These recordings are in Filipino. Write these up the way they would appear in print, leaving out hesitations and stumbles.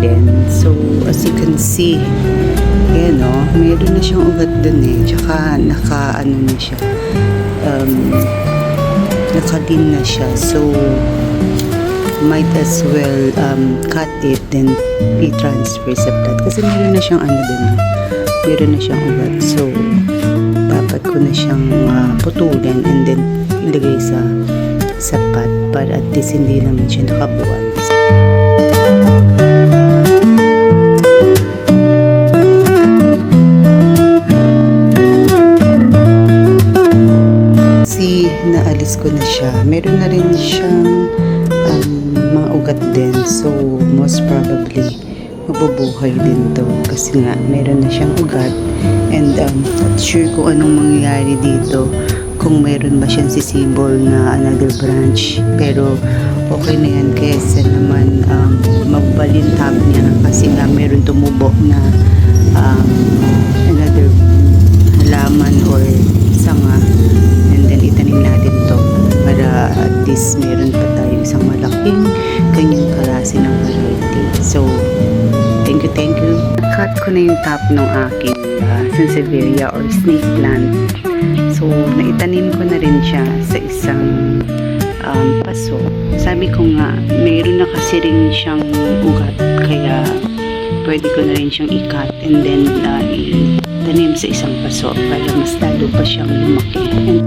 din. So, as you can see, yan o, meron na siyang ugat dun eh. Tsaka, naka-ano na siya. Naka-din na siya. So, might as well cut it then i-transfer sa plat. Kasi meron na siyang ano dun. Meron na siyang ugat. So, dapat ko na siyang putulan and then ilagay sa pot para at least hindi naman siya nakabuwal. Naalis ko na siya. Meron na rin siyang mga ugat din. So, most probably, mabubuhay din to. Kasi nga, meron na siyang ugat. And, not sure kung anong mangyayari dito. Kung meron ba siyang sisibol na another branch. Pero, okay na yan. Kesa naman, magbalintag niya. Kasi nga, meron tumubo na another halaman or sanga. Itanim natin to para at least meron pa tayo isang malaking ganyang klase ng variety. So, thank you. Cut ko na yung top ng aking sansevieria or snake plant. So, naitanim ko na rin siya sa isang paso. Sabi ko nga, mayroon na kasi rin siyang ugat, kaya pwede ko na rin siyang i-cut and then itanim sa isang paso para mas lalo pa siyang lumaki.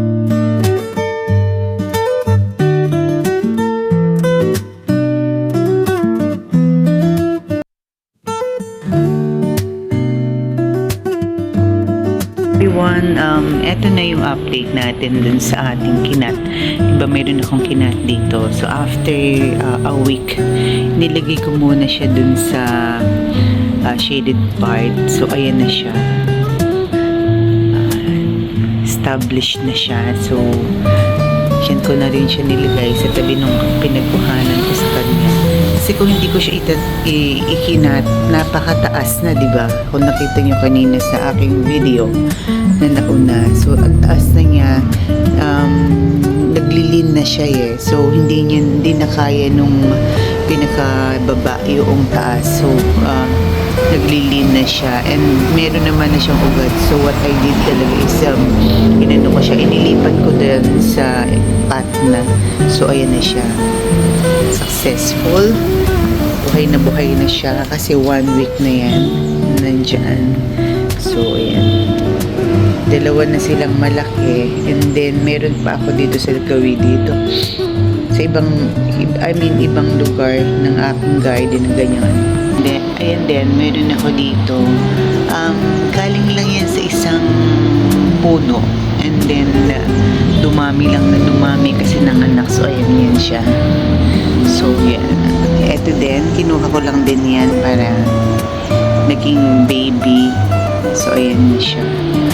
Everyone, eto na yung update natin dun sa ating kinat. Diba meron akong kinat dito. So after a week, nilagay ko muna siya dun sa shaded part. So ayan na siya. Established na siya. So yan ko na rin siya nilagay sa tabi nung pinagkuhanan ko sa kanya. Kasi kung hindi ko siya ikinat, napakataas na, diba? Kung nakita nyo kanina sa aking video na nauna. So, ang taas na niya, naglilin na siya eh. So, hindi na kaya nung pinakababa yung taas. So, naglilin na siya. And meron naman na siyang ugat. So, what I did talaga is, inano ko siya, inilipat ko din sa pot na. So, ayan na siya. Successful. Buhay na siya kasi 1 week na yan nandyan. So ayan, dalawa na silang malaki and then meron pa ako dito sa gawin dito sa ibang lugar ng aking garden na ganyan. Ayan din, meron ako dito galing lang yan sa isang puno and then dumami kasi nanganak. So ayan yan siya. So yan, eto din, kinuha ko lang din yan para naging baby. So ayan siya.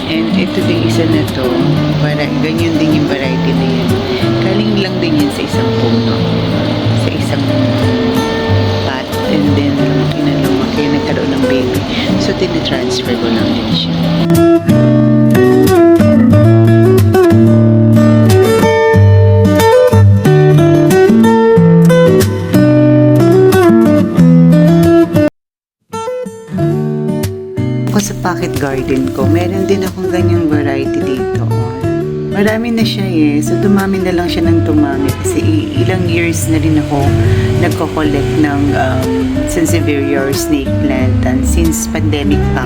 And ito din isa na to, para ganyan din yung variety na yan. Galing lang din yan sa isang puno, sa isang pot, and then lumaki nagkaroon ng baby. So tinitransfer ko lang din siya. Sa pocket garden ko, meron din akong ganyang variety dito. Marami na siya eh. So, dumami na lang siya ng dumami kasi ilang years na rin ako nagko-collect ng sansevieria or snake plant. And since pandemic pa,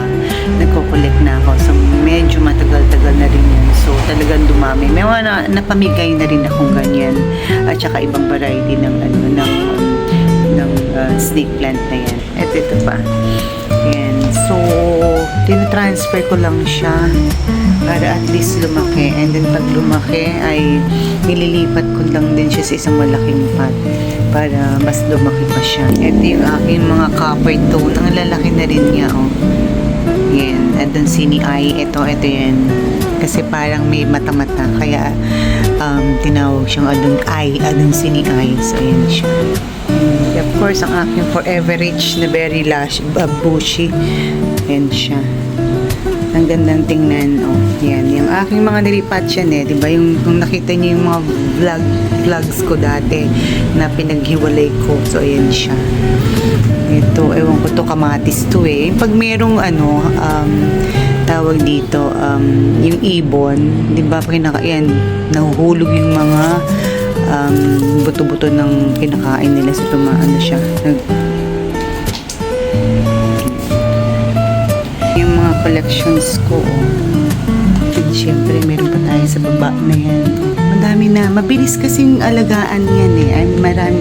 nagko-collect na ako. So, medyo matagal-tagal na rin yun. So, talagang dumami. May mga napamigay na rin akong ganyan. At saka ibang variety ng snake plant na yan. At ito pa. Yan. So, tinatransfer ko lang siya para at least lumaki. And then, pag lumaki, ay nililipat ko lang din siya sa isang malaking pot para mas lumaki pa siya. Ito yung aking mga copper tone. Ang lalaki na rin niya, oh. Yan. Adansini eye. Ito yan. Kasi parang may mata-mata. Kaya, tinawag siyang Adansini eye. So, ayan siya. Of course, ang aking forever rich na very bushy. Ayan siya. Ang gandang tingnan. Oh, yan. Yung aking mga nilipat yan eh. Diba? Kung nakita niyo yung mga vlogs ko dati na pinaghiwalay ko. So, ayan siya. Ito ewan ko to, kamatis to eh. Pag merong tawag dito, yung ibon, di ba, yan, nahuhulog yung mga buto-buto ng kinakain nila sa siya. Yung mga collections ko, at syempre, meron pa tayo sa baba na yan. Madami na. Mabilis kasing alagaan yan eh.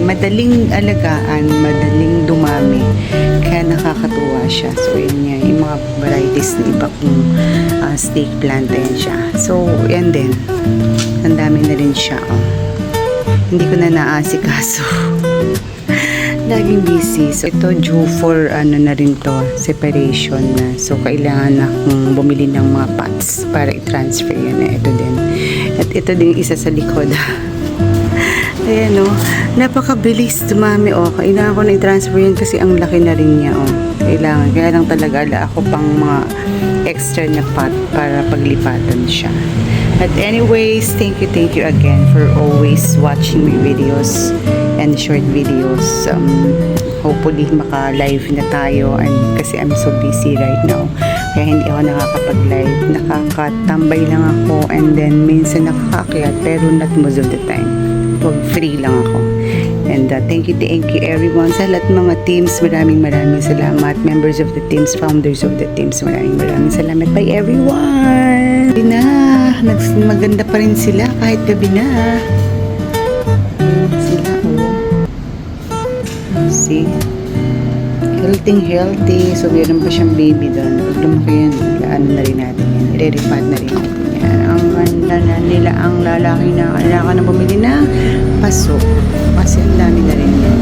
Madaling alagaan, madaling dumami. Kaya nakakatuwa siya. So, yan yan. Yung mga varieties na iba kong snake plant yan siya. So, yan din. Ang dami na rin siya. Oh. Hindi ko na naasikaso. Laging busy. So, ito due for na rin to, separation na. So, kailangan na akong bumili ng mga pots para i-transfer yun na ito din. At ito din isa sa likod. Ayan o. Napakabilis dumami o. Kailangan ko na i-transfer yun kasi ang laki na rin niya o. Kailangan. Kaya lang talaga ako pang mga extra na pot para paglipatan siya. But anyways, thank you again for always watching my videos and short videos. Hopefully maka-live na tayo and kasi I'm so busy right now. Kaya hindi ako nakakapag-live. Nakakatambay lang ako and then minsan nakakaakyat pero not most of the time. Pag free lang ako. And thank you everyone sa lahat mga teams. Maraming salamat. Members of the teams, founders of the teams. Maraming salamat. Bye everyone! Gabi na. Maganda pa rin sila kahit gabi na. Sila see? Healthy. So, meron pa siyang baby doon. Pag lumaki yan, ano na rin natin yan. I-refund na rin natin yan. Ang ganda na nila, ang lalaki na kailangan na bumili na paso. Kasi ang dami na rin yan.